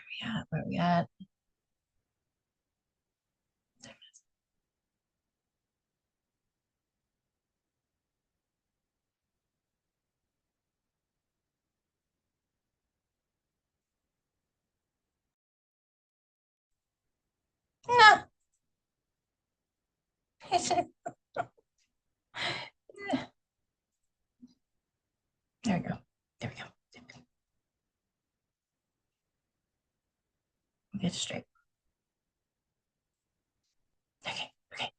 we at? Where we at? No. There we go. There we go. There we go. Get it straight. Okay. Okay.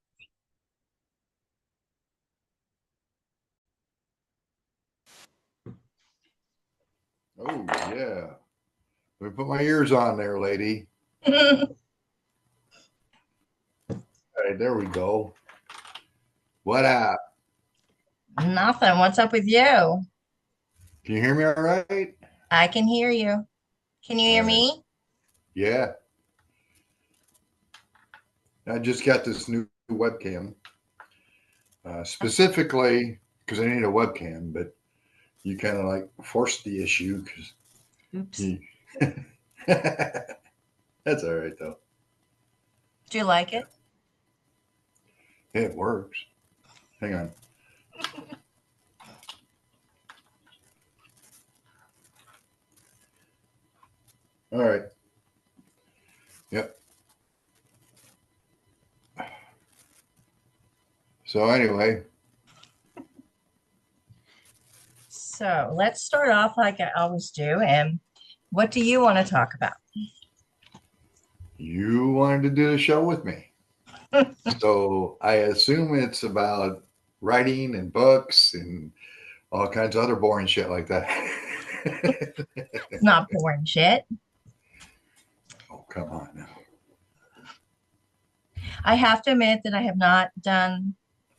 Oh, yeah. Let me put my ears on there, lady. All right, there we go. What up? Nothing. What's up with you? Can you hear me all right? I can hear you. Can you All hear right. me? Yeah. I just got this new webcam, specifically because I need a webcam, but you kind of like forced the issue because Oops. you. That's all right, though. Do you like Yeah. it? It works. Hang on. All right. Yep. So, anyway, So let's start off like I always do. And what do you want to talk about? you wanted to do the show with me. So I assume it's about writing and books and all kinds of other boring shit like that. It's not boring shit. Oh, come on now. I have to admit that I have not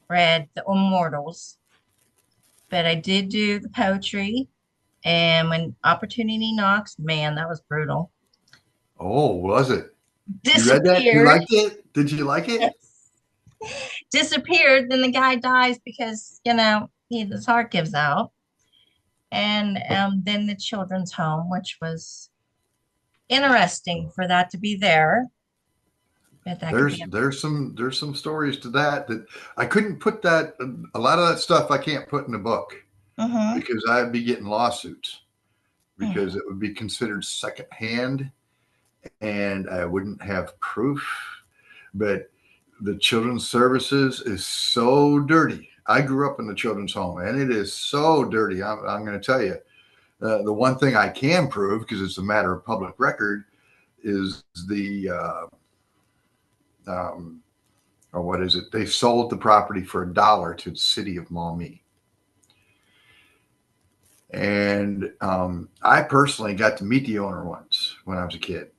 read The Immortals, but I did do the poetry. And when opportunity knocks, man, that was brutal. Oh, was it? You read that? You Disappeared. liked it? Did you like it? Disappeared. Then the guy dies because, his heart gives out. And then the children's home, which was interesting for that to be there. But that could be There's some stories to that I couldn't put that a lot of that stuff I can't put in a book a. because I'd be getting lawsuits Hmm. because it would be considered secondhand and I wouldn't have proof. But the children's services is so dirty. I grew up in the children's home and it is so dirty. I'm going to tell you. The one thing I can prove, because it's a matter of public record, is um, or what is it? They sold the property for $1 to the city of Maumee. And I personally got to meet the owner once when I was a kid.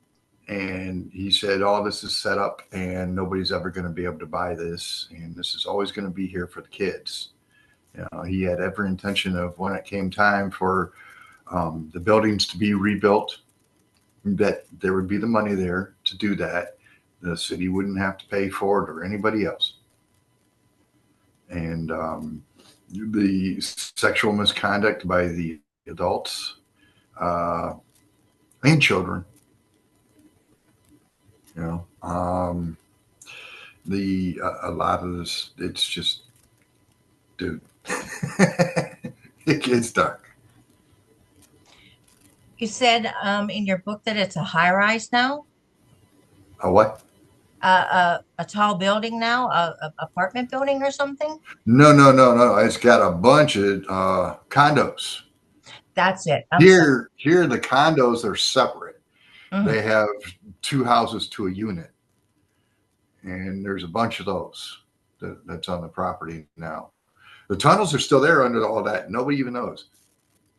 And he said, "Oh, this is set up and nobody's ever going to be able to buy this. And this is always going to be here for the kids." He had every intention of when it came time for the buildings to be rebuilt, that there would be the money there to do that. The city wouldn't have to pay for it or anybody else. And the sexual misconduct by the adults uh, and children, you know, the a lot of this, it's just, dude, it gets dark. You said in your book that it's a high rise now, A what? a tall building now, a apartment building or something. No, no, no, no. It's got a bunch of condos. That's it. I'm sorry. Here, the condos are separate. Mhm. They have two houses to a unit, and there's a bunch of those that's on the property now. The tunnels are still there under all that. Nobody even knows.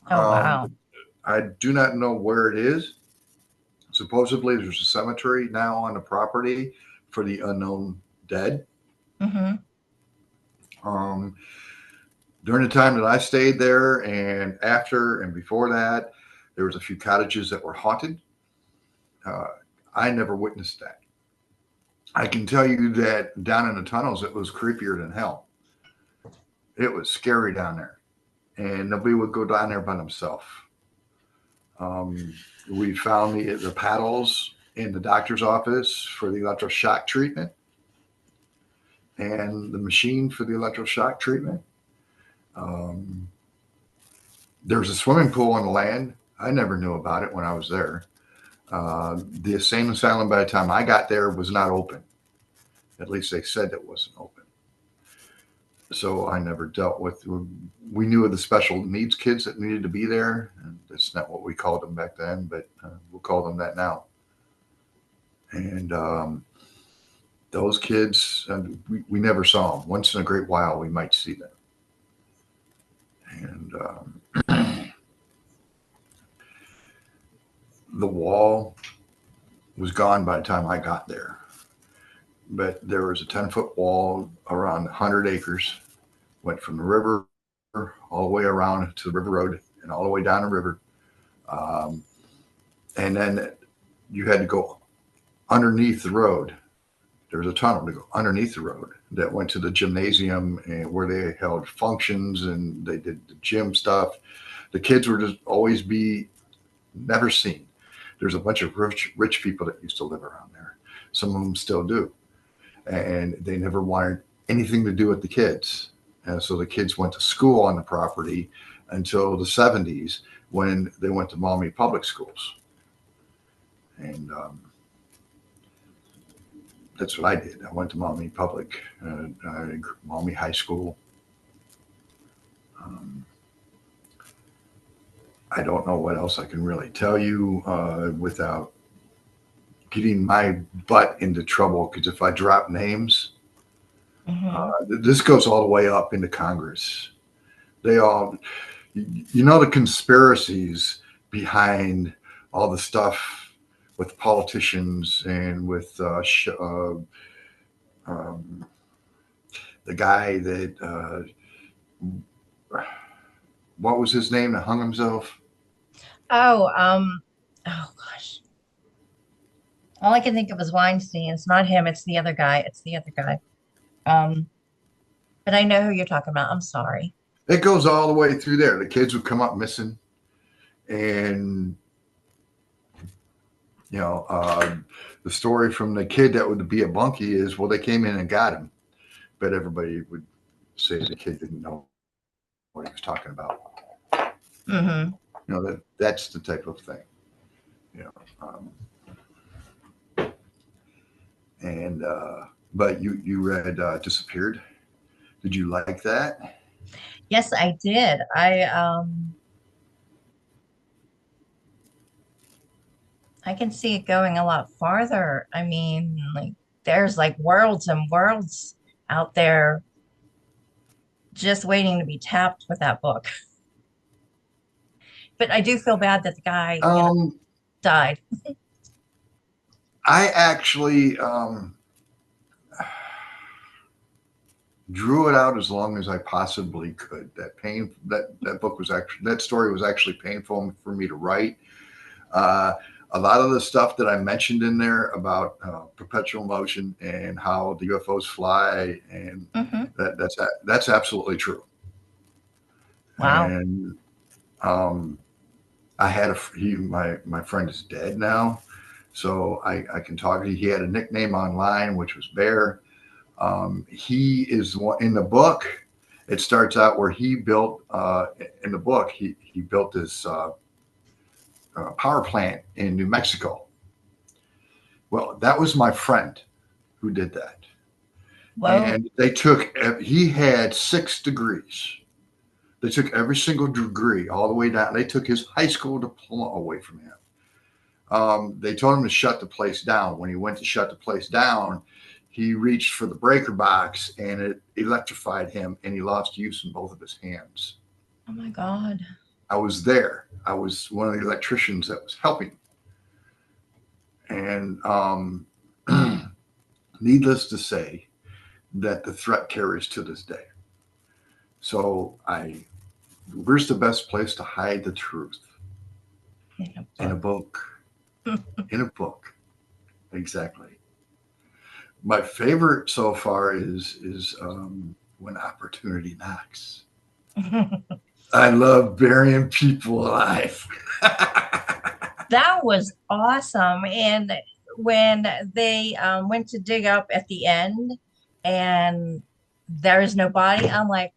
Oh, Um, wow. I do not know where it is. Supposedly, there's a cemetery now on the property for the unknown dead. Hmm. Um, During the time that I stayed there, and after and before that, there was a few cottages that were haunted. Uh, I never witnessed that. I can tell you that down in the tunnels, it was creepier than hell. It was scary down there, and nobody would go down there by themselves. Um, we found the paddles in the doctor's office for the electroshock treatment and the machine for the electroshock treatment. Um, there's a swimming pool on the land. I never knew about it when I was there. The insane asylum, by the time I got there, was not open. At least they said it wasn't open. So I never dealt with. We knew of the special needs kids that needed to be there, and that's not what we called them back then, but we'll call them that now. And those kids, we never saw them. Once in a great while, we might see them. And the wall was gone by the time I got there. But there was a 10-foot wall around 100 acres, went from the river all the way around to the river road and all the way down the river. Um, and then you had to go underneath the road. There was a tunnel to go underneath the road that went to the gymnasium and where they held functions and they did the gym stuff. The kids were just always be never seen. There's a bunch of rich people that used to live around there. Some of them still do. And they never wanted anything to do with the kids. And so the kids went to school on the property until the 70s when they went to Maumee Public Schools. And that's what I did. I went to Maumee Public, Maumee High School. Um, I don't know what else I can really tell you without getting my butt into trouble. Because if I drop names, Mm-hmm. this goes all the way up into Congress. They all, the conspiracies behind all the stuff with politicians and with the guy that what was his name that hung himself? Oh, oh gosh. All I can think of is Weinstein. It's not him, it's the other guy. It's the other guy. Um, but I know who you're talking about. I'm sorry. It goes all the way through there. The kids would come up missing, and you know, the story from the kid that would be a bunkie is, well, they came in and got him, but everybody would say the kid didn't know what he was talking about. Mm-hmm. That's the type of thing. You know, and but you read Disappeared. Did you like that? Yes, I did. I can see it going a lot farther. I mean, like there's like worlds and worlds out there just waiting to be tapped with that book. But I do feel bad that the guy, Um, died. I actually drew it out as long as I possibly could. That book was actually that story was actually painful for me to write. Uh, a lot of the stuff that I mentioned in there about perpetual motion and how the UFOs fly and Hmm. that's absolutely true. Wow. And um, I had my friend is dead now, so I can talk. He had a nickname online, which was Bear. He is one in the book. It starts out where he built in the book. He built this power plant in New Mexico. Well, that was my friend who did that, Whoa. and they took. He had 6 degrees. They took every single degree all the way down. They took his high school diploma away from him. They told him to shut the place down. When he went to shut the place down, he reached for the breaker box and it electrified him and he lost use in both of his hands. Oh my God. I was there. I was one of the electricians that was helping. And needless to say, that the threat carries to this day. So where's the best place to hide the truth? In a In a book. book. In a book. Exactly. My favorite so far is when opportunity knocks. I love burying people alive. That was awesome. And when they went to dig up at the end and there is no body, I'm like,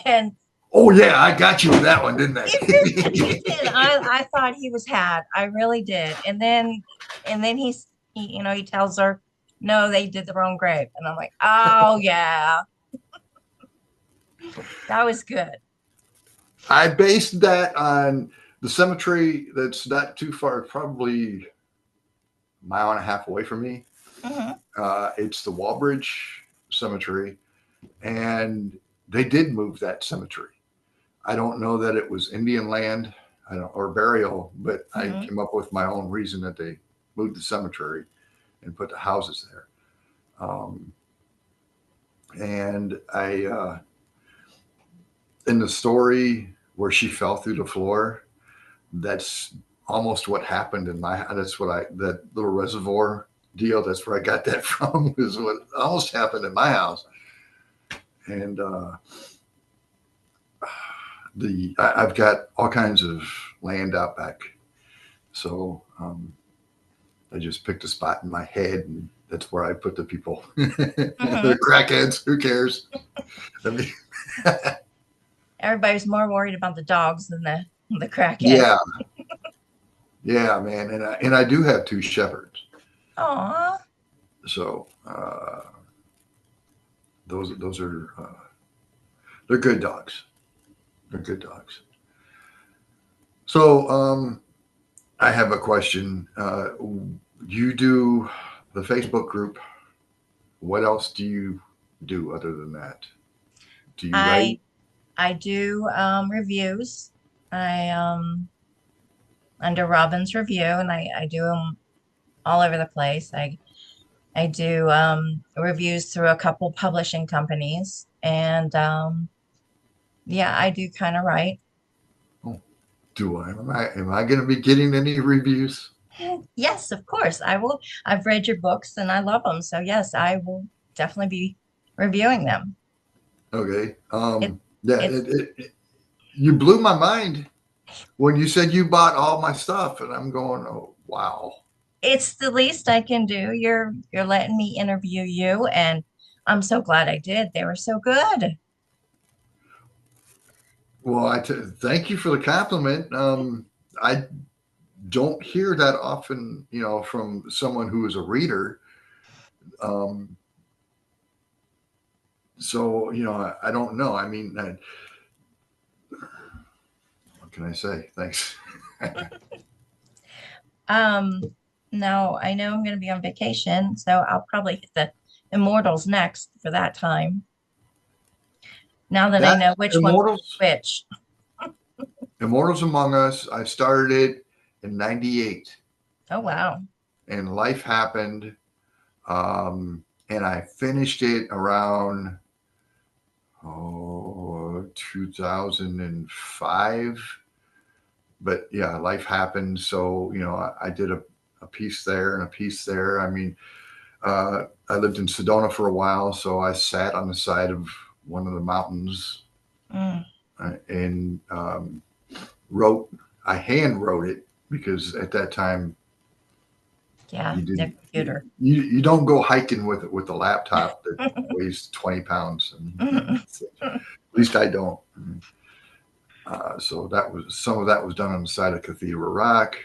and Oh yeah, I got you with that one, didn't I? you did, you did. I thought he was had. I really did. And then he tells her, no, they did the wrong grave. And I'm like, oh yeah, that was good. I based that on the cemetery that's not too far, probably a mile and a half away from me. Hmm. It's the Walbridge Cemetery, and they did move that cemetery. I don't know that it was Indian land, I don't, or burial, but I Hmm. came up with my own reason that they moved the cemetery and put the houses there. Um, and in the story where she fell through the floor, that's almost what happened in my. That's what that little reservoir deal. That's where I got that from. Is what almost happened in my house. And I've got all kinds of land out back, so I just picked a spot in my head, and that's where I put the people. Hmm. They're crackheads. Who cares? I mean, Everybody's more worried about the dogs than the crackhead. yeah, yeah, man. And I do have two shepherds, Aw. so those are they're good dogs. They're good dogs. So I have a question. You do the Facebook group. What else do you do other than that? Do you write? I I do reviews. I under Robin's review, and I do them all over the place. I do reviews through a couple publishing companies, and yeah, I do kind of write. Oh, do I? Am I going to be getting any reviews? Yes, of course, I will. I've read your books and I love them, so yes, I will definitely be reviewing them. Okay. It Yeah. it's You blew my mind when you said you bought all my stuff, and I'm going, oh wow. it's the least I can do. You're letting me interview you, and I'm so glad I did. They were so good. Well, thank you for the compliment. I don't hear that often, from someone who is a reader. Um, so, I don't know. I mean, what can I say? Thanks. Um, no, I know I'm going to be on vacation, so I'll probably hit the Immortals next for that time. Now that I That know which one's Immortals, which. Immortals Among Us, I started it in '98, Oh wow. and life happened. And I finished it around 2005. But yeah, life happened. So, I did a piece there and a piece there. I mean, I lived in Sedona for a while, so I sat on the side of one of the mountains Mm, and wrote. I hand wrote it because at that time yeah, you the didn't. computer. You don't go hiking with a laptop that weighs 20 pounds. And at least I don't. So that was some of that was done on the side of Cathedral Rock,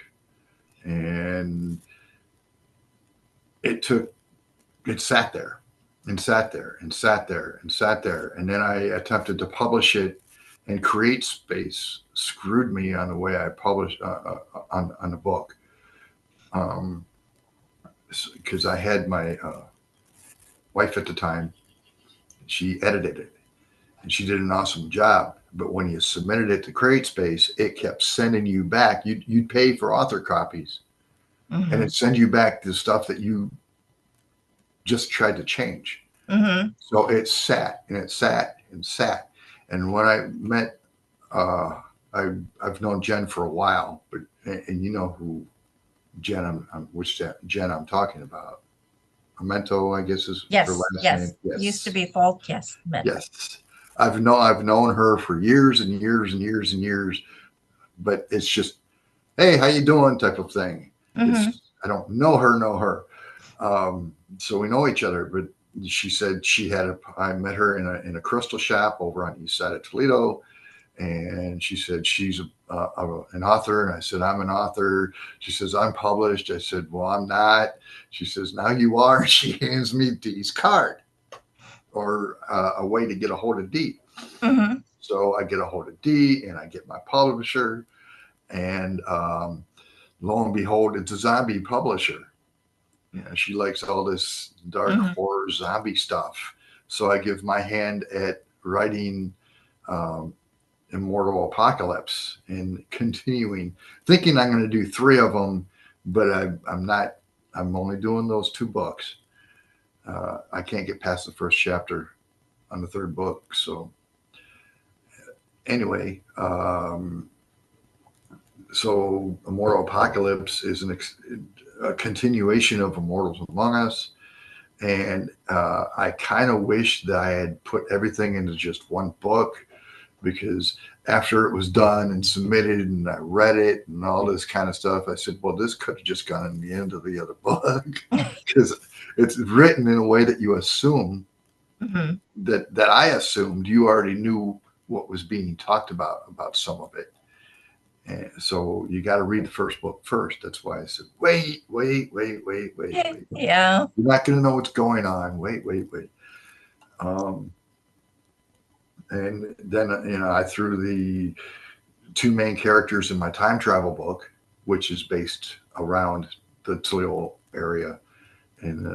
and it took it sat there and sat there and sat there and sat there. And then I attempted to publish it, and Create Space screwed me on the way I published on the book. Because I had my wife at the time, she edited it and she did an awesome job. But when you submitted it to Create Space, it kept sending you back. You'd pay for author copies, and Hmm. it send you back the stuff that you just tried to change. Hmm. So it sat and it sat and sat. And when I met, I've known Jen for a while, but and you know who which Jen I'm talking about. Memento, I guess is her Yes, last name. yes. Used to Yes, be folk. Yes, mental. yes. I've known her for years and years and years and years, but it's just, hey, how you doing type of thing. Mm-hmm. I don't know her. So we know each other, but she said I met her in a crystal shop over on the east side of Toledo. And she said she's an author. And I said, I'm an author. She says, I'm published. I said, well, I'm not. She says, now you are. She hands me Dee's card or a way to get a hold of Dee. Mm-hmm. So I get a hold of Dee and I get my publisher. And lo and behold, it's a zombie publisher. You know, she likes all this dark Mm-hmm. horror zombie stuff. So I give my hand at writing um, Immortal Apocalypse and continuing, thinking I'm going to do three of them, but I'm not. I'm only doing those two books. I can't get past the first chapter on the third book. So anyway, so Immortal Apocalypse is a continuation of Immortals Among Us. And I kind of wish that I had put everything into just one book, because after it was done and submitted and I read it and all this kind of stuff, I said, well, this could have just gone in the end of the other book, because it's written in a way that you assume Mm-hmm. that I assumed you already knew what was being talked about some of it. And so you got to read the first book first. That's why I said, wait. Yeah. You're not going to know what's going on. Wait. Um, and then, I threw the two main characters in my time travel book, which is based around the Toledo area. And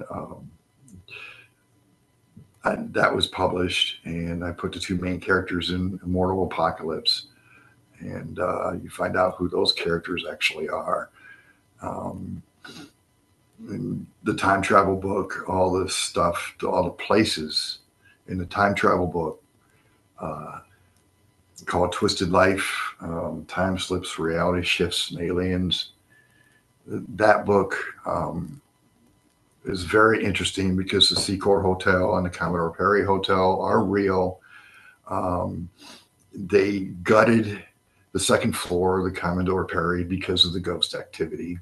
that was published. And I put the two main characters in Immortal Apocalypse. And you find out who those characters actually are. Um, in the time travel book, all this stuff, all the places in the time travel book, uh, called Twisted Life, Time Slips, Reality Shifts, and Aliens. That book is very interesting because the Secor Hotel and the Commodore Perry Hotel are real. Um, they gutted the second floor of the Commodore Perry because of the ghost activity.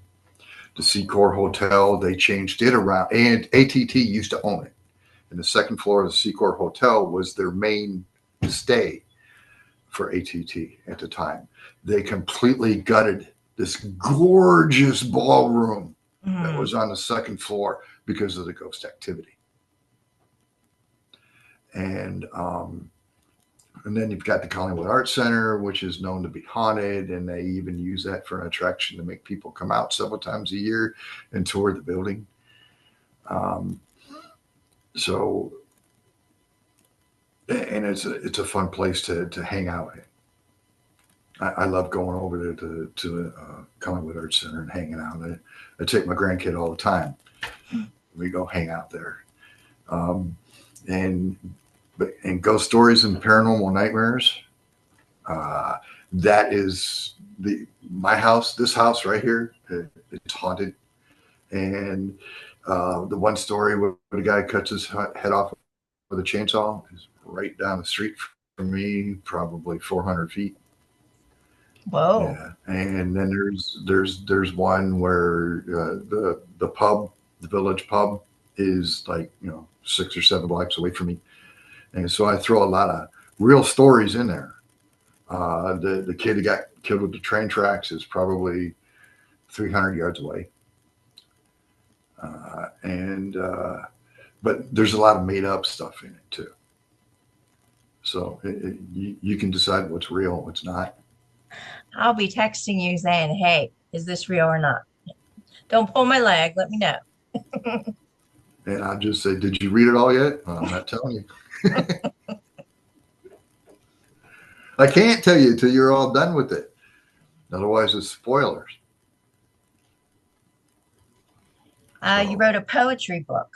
The Secor Hotel, they changed it around, and ATT used to own it. And the second floor of the Secor Hotel was their main stay for ATT at the time. They completely gutted this gorgeous ballroom that Mm-hmm. was on the second floor because of the ghost activity. And and then you've got the Collingwood Art Center, which is known to be haunted, and they even use that for an attraction to make people come out several times a year and tour the building. Um, so, and it's a fun place to hang out. I love going over there to the Collingwood Arts Center and hanging out. I take my grandkid all the time. We go hang out there. Um, and and ghost stories and paranormal nightmares. Uh, that is my house. This house right here, it's haunted. And the one story where the guy cuts his head off with a chainsaw is right down the street from me, probably 400 feet. Whoa. Yeah, and then there's one where the pub, the village pub, is like 6 or 7 blocks away from me, and so I throw a lot of real stories in there. The kid who got killed with the train tracks is probably 300 yards away, and but there's a lot of made up stuff in it too. So you can decide what's real and what's not. I'll be texting you saying, hey, is this real or not? Don't pull my leg. Let me know. And I just say, did you read it all yet? Well, I'm not telling you. I can't tell you until you're all done with it. Otherwise, it's spoilers. You So wrote a poetry book,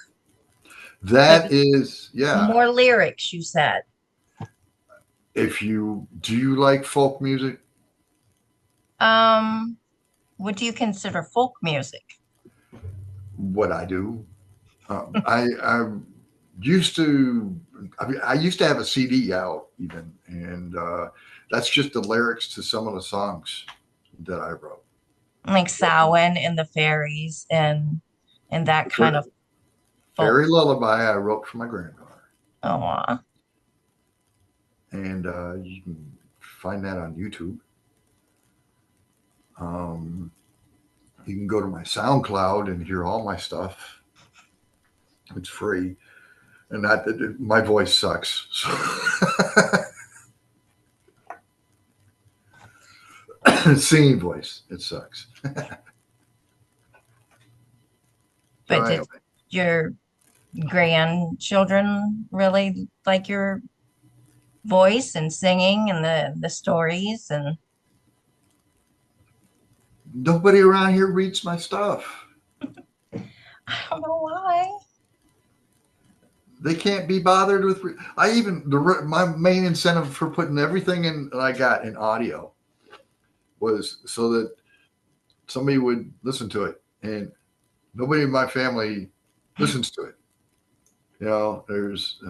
but that is, yeah. more lyrics, you said. If you do, you like folk music? Um, what do you consider folk music? What I do, I used to, I used to have a CD out even, and that's just the lyrics to some of the songs that I wrote. Like Samhain and the fairies and that kind of folk. Fairy Lullaby I wrote for my granddaughter, Oh, and you can find that on YouTube. Um, you can go to my SoundCloud and hear all my stuff. It's free, and that my voice sucks. So singing voice, it sucks. So but did anyway, your grandchildren really like your voice and singing and the stories? And nobody around here reads my stuff. I don't know why. They can't be bothered with. I even my main incentive for putting everything in that I got in audio was so that somebody would listen to it, and nobody in my family listens to it. You know, there's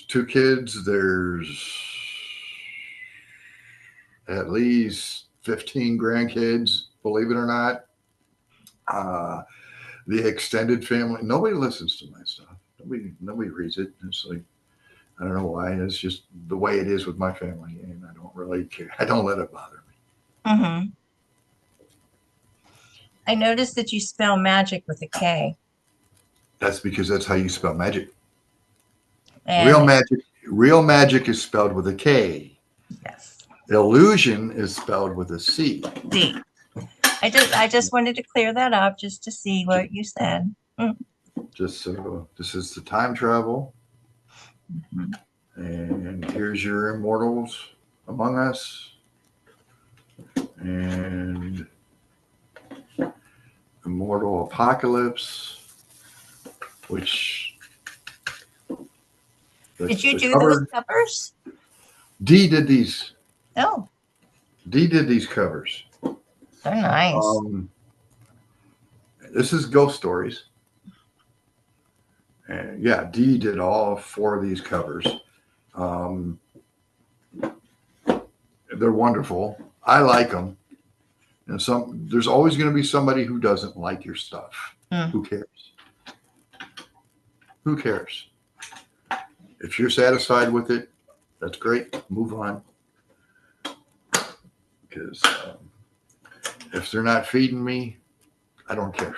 two kids. There's at least 15 grandkids. Believe it or not, uh, the extended family. Nobody listens to my stuff. Nobody reads it. It's like I don't know why. It's just the way it is with my family, and I don't really care. I don't let it bother me. Hmm. I noticed that you spell magic with a K. That's because that's how you spell magic. Real And magic. Real magic is spelled with a K. yes, Illusion is spelled with a C. D. I just wanted to clear that up just to see what you said. Just so this is the time travel, Mhm. and here's your immortals among us, and immortal apocalypse, which Did the you do those cover covers? D did these. Oh, D did these covers. they're nice. Um, this is ghost stories, and yeah, D did all four of these covers. Um, they're wonderful. I like them. And there's always going to be somebody who doesn't like your stuff. Mm. Who cares? Who cares? If you're satisfied with it, that's great. Move on. Because if they're not feeding me, I don't care.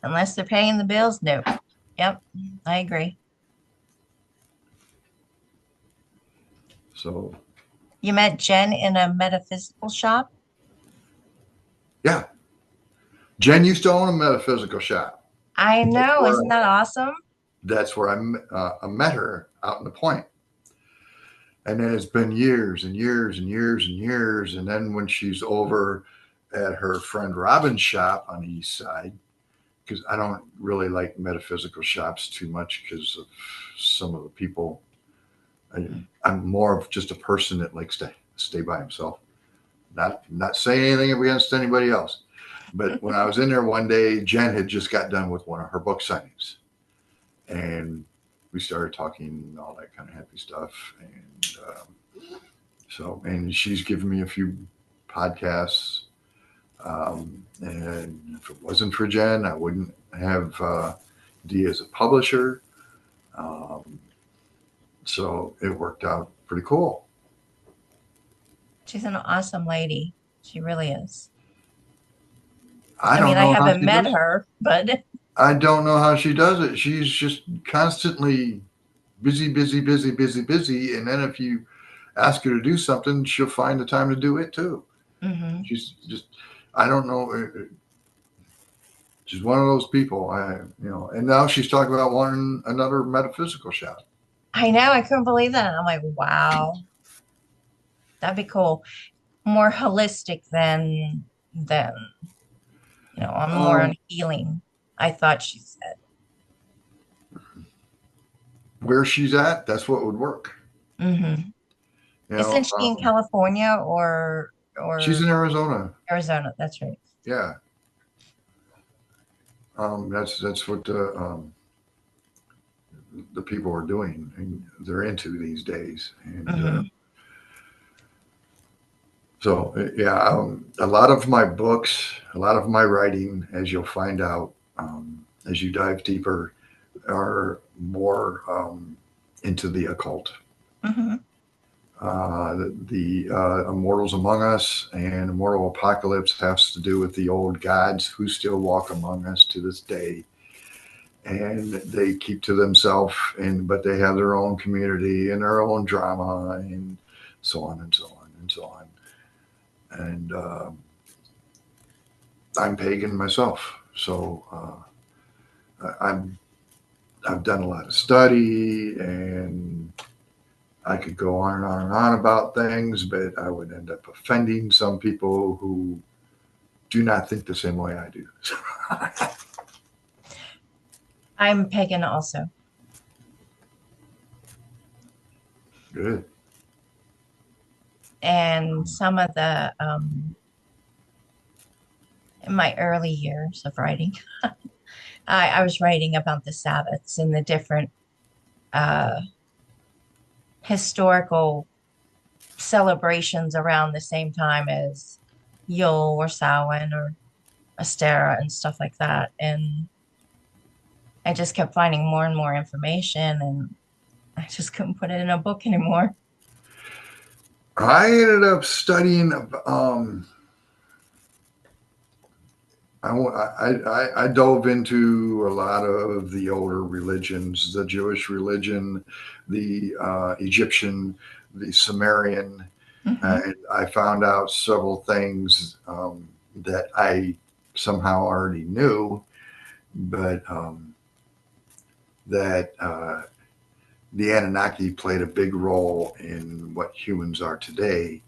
Unless they're paying the bills, no. Yep, I agree. So You met Jen in a metaphysical shop? yeah, Jen used to own a metaphysical shop. I That's know. where Isn't that awesome? I met her out in the point. And then it's been years and years and years and years. And then when she's over at her friend Robin's shop on the east side, because I don't really like metaphysical shops too much because of some of the people. I'm more of just a person that likes to stay by himself. Not saying anything against anybody else. But when I was in there one day, Jen had just got done with one of her book signings, and we started talking all that kind of happy stuff. And and she's given me a few podcasts. And if it wasn't for Jen, I wouldn't have Dee as a publisher. Um, so it worked out pretty cool. She's an awesome lady. She really is. I I mean, don't I know how haven't she met does it. her, but I don't know how she does it. She's just constantly busy, busy, busy, busy, busy. And then if you ask her to do something, she'll find the time to do it too. hmm. She's just, I don't know. She's one of those people. And now she's talking about wanting another metaphysical shop. I know. I couldn't believe that. I'm like, wow, that'd be cool. More holistic than I'm more on Um, healing. I thought she said. where she's at, that's what would work. Hmm. You Isn't know, she in California she's or in Arizona. Arizona? That's right. Yeah. That's what the people are doing and they're into these days. And Hmm. yeah, a lot of my books, a lot of my writing, as you'll find out as you dive deeper, are more into the occult. Hmm. The Immortals Among Us and Immortal Apocalypse has to do with the old gods who still walk among us to this day, and they keep to themselves, and but they have their own community and their own drama, and so on and so on and so on. And I'm pagan myself, so I'm I've done a lot of study, and I could go on and on and on about things, but I would end up offending some people who do not think the same way I do. I'm pagan also. Good. And some of the, in my early years of writing, I was writing about the Sabbaths and the different uh, historical celebrations around the same time as Yule or Samhain or Astera and stuff like that. And I just kept finding more and more information, and I just couldn't put it in a book anymore. I ended up studying. I dove into a lot of the older religions, the Jewish religion, the Egyptian, the Sumerian, Hmm. and I found out several things that I somehow already knew, but that the Anunnaki played a big role in what humans are today.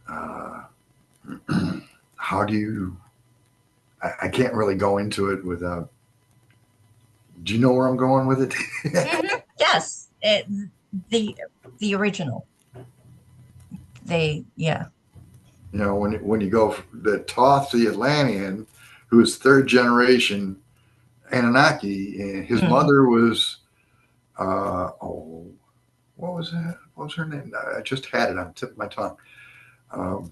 Uh, how do you? I can't really go into it without. Do you know where I'm going with it? Hmm. Yes, the the original. Yeah. You know, when you go the Toth the Atlantean, who is third generation Anunnaki, and his Mm. mother was oh, what was that? What was her name? I just had it on the tip of my tongue. Um,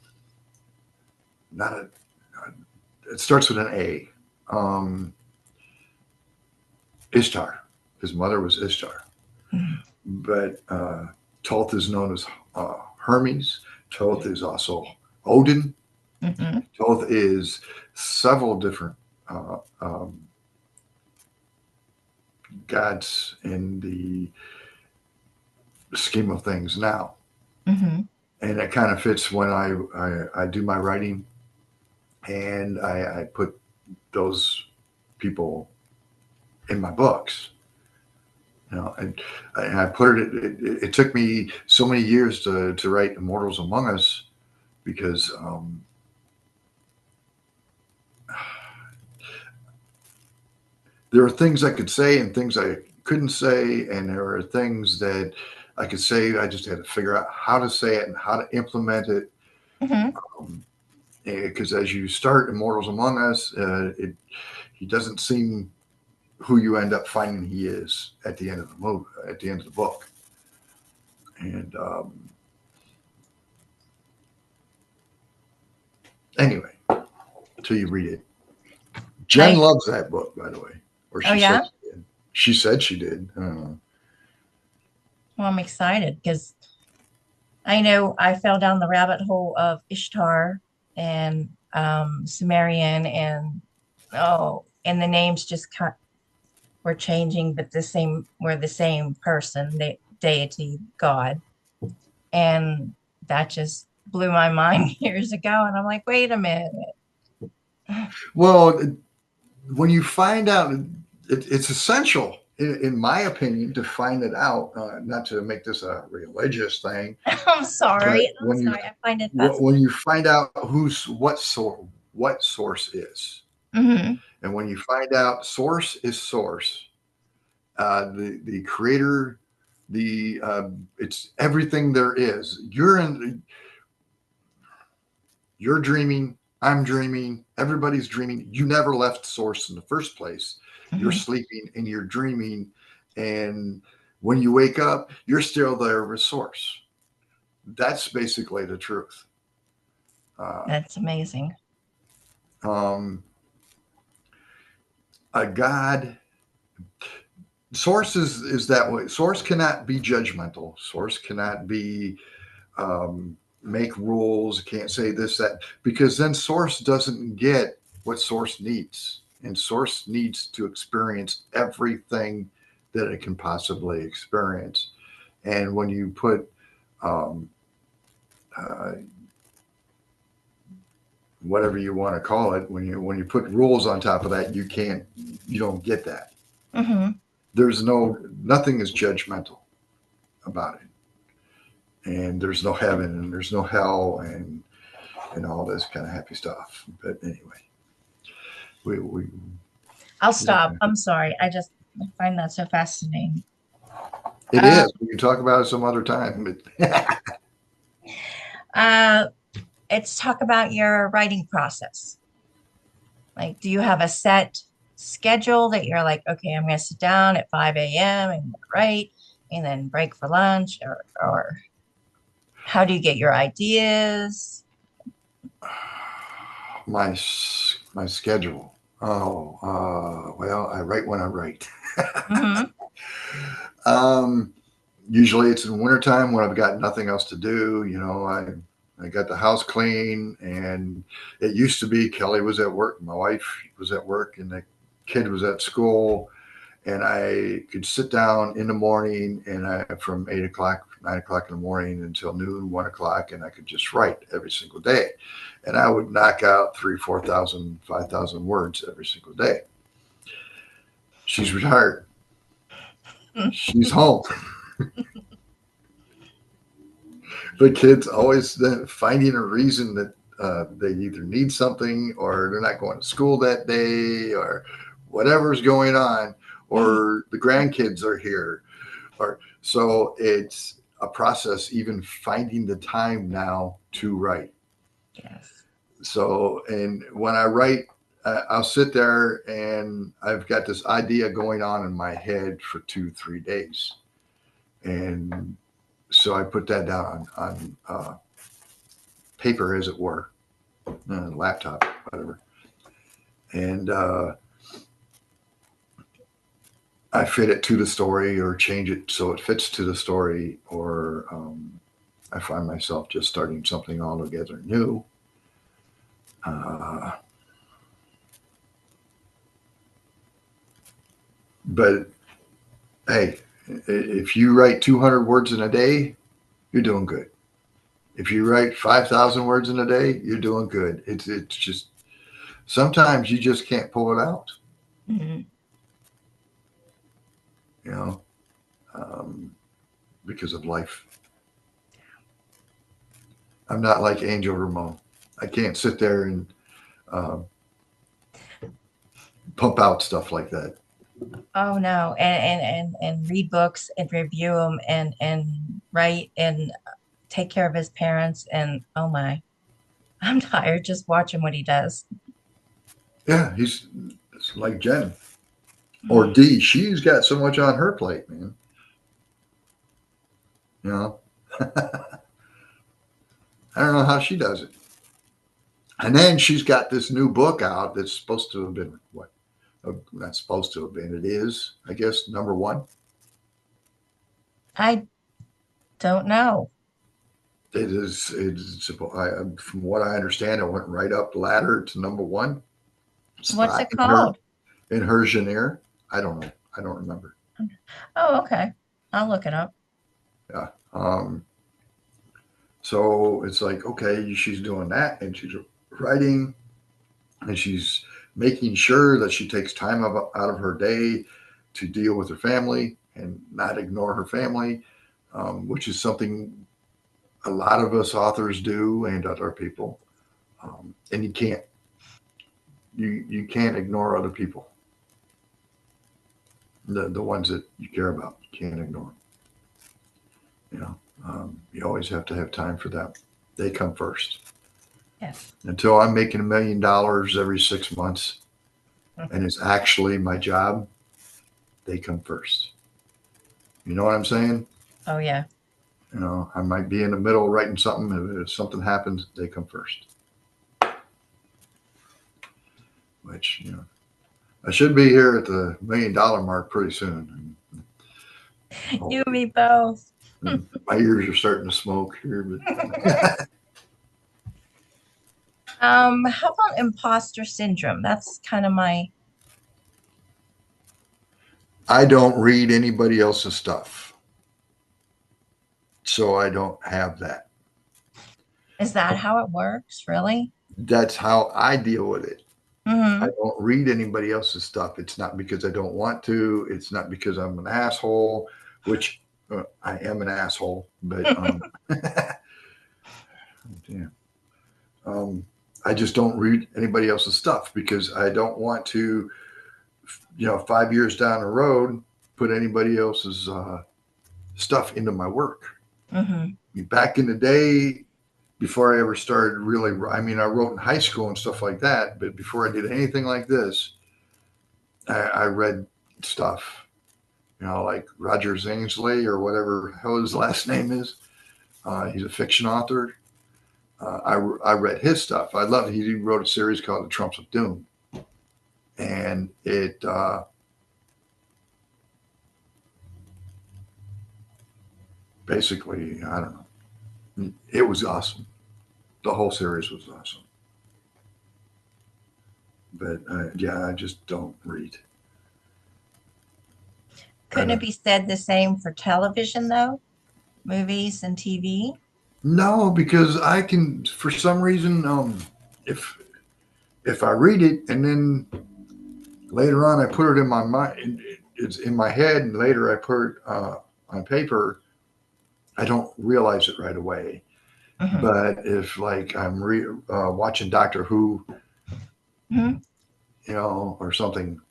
not a. It starts with an A. Um, Ishtar. His mother was Ishtar, Mm. but Toth is known as Hermes. Toth is also Odin. Hmm. Toth is several different uh, um, gods in the scheme of things now. Hmm. And it kind of fits when I do my writing and I put those people in my books. You know, and I put it took me so many years to write Immortals Among Us because there are things I could say and things I couldn't say, and there are things that I could say. I just had to figure out how to say it and how to implement it. Hmm. Because as you start Immortals Among Us, he doesn't seem who you end up finding he is at the end of the movie, at the end of the book. And anyway, until you read it, Jen I loves that book, by the way, or Oh she said yeah. she did. She said she did. Well, I'm excited because I know I fell down the rabbit hole of Ishtar and Sumerian, and and the names just were changing, but were the same person, the deity, God. And that just blew my mind years ago. And I'm like, wait a minute. Well, when you find out, it's essential, in my opinion, to find it out. Not to make this a religious thing, I'm but sorry. I'm sorry. I find it when fascinating. you find out what source is, Hmm. and when you find out source is source, the creator, the it's everything there is. You're dreaming, I'm dreaming. Everybody's dreaming. You never left source in the first place. You're Hmm. sleeping and you're dreaming. And when you wake up, you're still there with source. That's basically the truth. Uh, That's amazing. um, a God, source is that way. Source cannot be judgmental. Source cannot be make rules. Can't say this, that, because then source doesn't get what source needs. And source needs to experience everything that it can possibly experience. And when you put um, uh, whatever you want to call it, when you put rules on top of that, you don't get that. Hmm. There's nothing is judgmental about it, and there's no heaven and there's no hell and all this kind of happy stuff. But anyway, we I'll stop. I'm sorry. I find that so fascinating. it Uh, is. We can talk about it some other time. But uh, let's talk about your writing process. Like, do you have a set schedule that you're like, okay, I'm going to sit down at 5 a.m. and write and then break for lunch? Or how do you get your ideas? my my schedule. Oh, well, I write when I write. Hmm. um, Usually it's in wintertime when I've got nothing else to do. I got the house clean, and it used to be Kelly was at work, my wife was at work, and the kid was at school, and I could sit down in the morning and from 8 o'clock, 9 o'clock in the morning until noon, 1 o'clock, and I could just write every single day. And I would knock out 3, 4,000, 5,000 words every single day. She's retired. She's home. The kids always finding a reason that they either need something or they're not going to school that day or whatever's going on, or the grandkids are here. Or so it's a process, even finding the time now to write. Yes. So, and when I write, I'll sit there and I've got this idea going on in my head for 2, 3 days. And so I put that down on paper, as it were, laptop, whatever. And I fit it to the story or change it so it fits to the story, or I find myself just starting something altogether new. Uh, but hey, if you write 200 words in a day, you're doing good. If you write 5,000 words in a day, you're doing good. It's just sometimes you just can't pull it out, Hmm. you know, um, because of life. I'm not like Angel Ramon. I can't sit there and uh, pump out stuff like that. Oh no, and read books and review them and write and take care of his parents and oh my, I'm tired just watching what he does. Yeah, he's it's like Jen or D. She's got so much on her plate, man. You know, I don't know how she does it. And then she's got this new book out that's supposed to have been what? Not supposed to have been. It is, I guess, number one. I don't know. It is. It's from what I understand, it went right up the ladder to number one What's spot it called? in her genre. I don't know. I don't remember. Oh, okay. I'll look it up. Yeah. So it's like, okay, she's doing that and she's writing and she's making sure that she takes time out of her day to deal with her family and not ignore her family, which is something a lot of us authors do and other people. And you can't ignore other people, the ones that you care about. You can't ignore them. You know, you always have to have time for them. They come first. Yes. Until I'm making $1 million every 6 months and it's actually my job, they come first. You know what I'm saying? Oh, yeah. I might be in the middle writing something. If something happens, they come first. Which, I should be here at the $1 million mark pretty soon. You and me both. My ears are starting to smoke here, but How about imposter syndrome? That's kind of my. I don't read anybody else's stuff. So I don't have that. Is that how it works, really? That's how I deal with it. I Mm-hmm. don't read anybody else's stuff. It's not because I don't want to. It's not because I'm an asshole, which I am an asshole, but yeah. um, I just don't read anybody else's stuff because I don't want to, 5 years down the road, put anybody else's stuff into my work. Mm-hmm. Back in the day, before I ever started really, I mean, I wrote in high school and stuff like that, but before I did anything like this, I read stuff, like Roger Zangsley or whatever hell his last name is. He's a fiction author. I read his stuff. I love. He wrote a series called The Trumps of Doom, and it basically, I don't know, it was awesome. The whole series was awesome. But yeah, I just don't read. Couldn't it be said the same for television, though? Movies and TV? No, because I can, for some reason, if if I read it and then later on I put it in my mind, it's in my head, and later I put it on paper, I don't realize it right away. Mm-hmm. But if like I'm watching Doctor Who, Mm-hmm. or something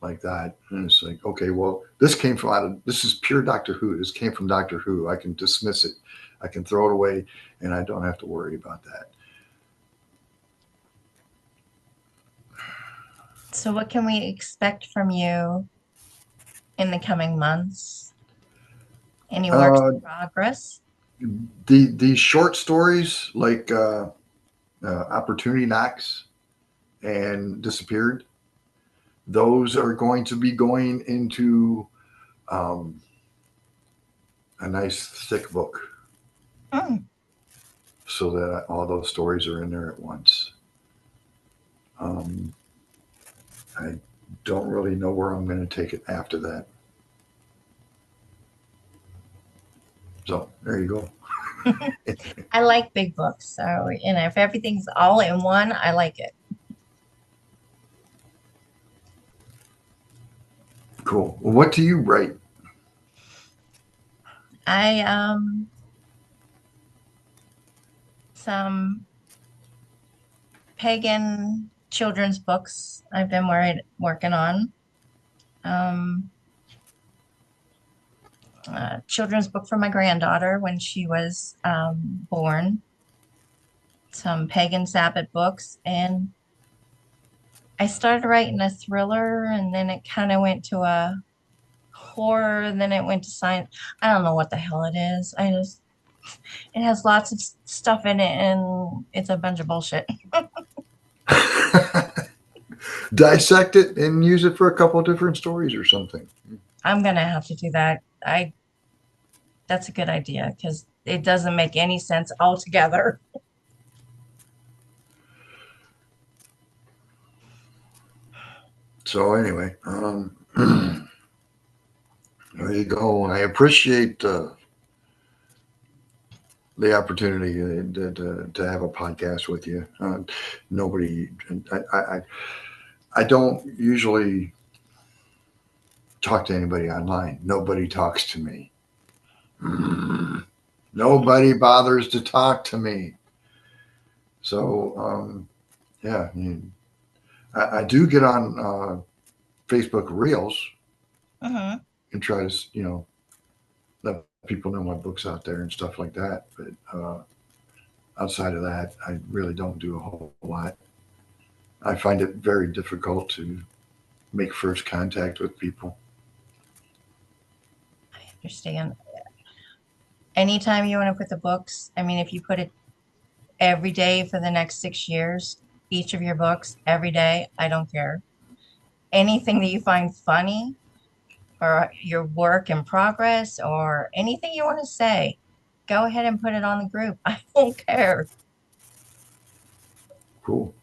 like that, and it's like, okay, well, this came from this is pure Doctor Who. This came from Doctor Who. I can dismiss it. I can throw it away, and I don't have to worry about that. So, what can we expect from you in the coming months? Any works Uh, in progress? these short stories like Opportunity Knocks and Disappeared, those are going to be going into um, a nice thick book Mm. so that all those stories are in there at once. Um, I don't really know where I'm going to take it after that. So there you go. I like big books. So, if everything's all in one, I like it. Cool. Well, what do you write? I some pagan children's books I've been working on. Um, children's book for my granddaughter when she was born. Some pagan Sabbath books, and I started writing a thriller, and then it kind of went to a horror, and then it went to science. I don't know what the hell it is. It has lots of stuff in it, and it's a bunch of bullshit. Dissect it and use it for a couple of different stories or something. I'm gonna have to do that. That's a good idea because it doesn't make any sense altogether. So anyway, there you go. I appreciate the opportunity to have a podcast with you. Nobody, I don't usually talk to anybody online. Nobody talks to me. Nobody bothers to talk to me. So yeah, I do get on Facebook Reels Hmm. and try to let people know my books out there and stuff like that. But outside of that, I really don't do a whole lot. I find it very difficult to make first contact with people. I understand. Anytime you want to put the books, I mean, if you put it every day for the next 6 years, each of your books every day, I don't care. Anything that you find funny or your work in progress or anything you want to say, go ahead and put it on the group. I don't care. Cool.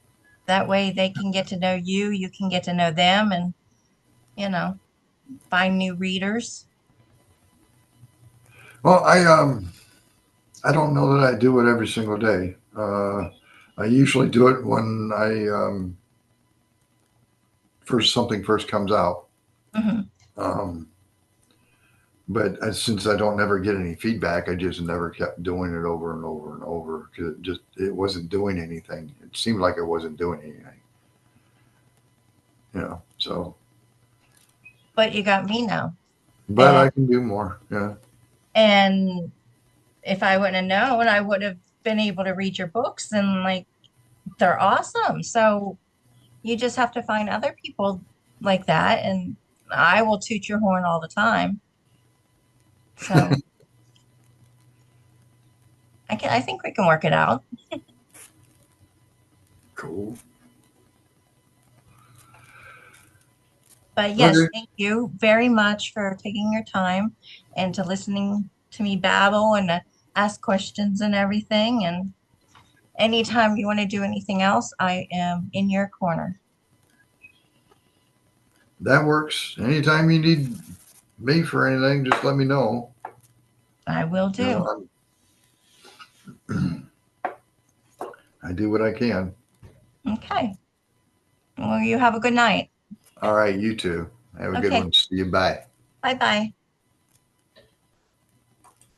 That way they can get to know you, you can get to know them, and, you know, find new readers. Well, I don't know that I do it every single day. I usually do it when I first something first comes out. Hmm. Um, but since I don't never get any feedback, I just never kept doing it over and over and over because it wasn't doing anything. It seemed like it wasn't doing anything, you know. So, But you got me now. but And I can do more. Yeah. and if I wouldn't have known, I would have been able to read your books and like they're awesome. So you just have to find other people like that. And I will toot your horn all the time. So I think we can work it out. Cool. But yes, Okay. thank you very much for taking your time and to listening to me babble and ask questions and everything. And anytime you want to do anything else, I am in your corner. That works. Anytime you need me for anything, just let me know. I will You do. know, I do what I can. Okay. Well, you have a good night. All right, you too. Have a good Okay. one. See you. Bye. Bye bye.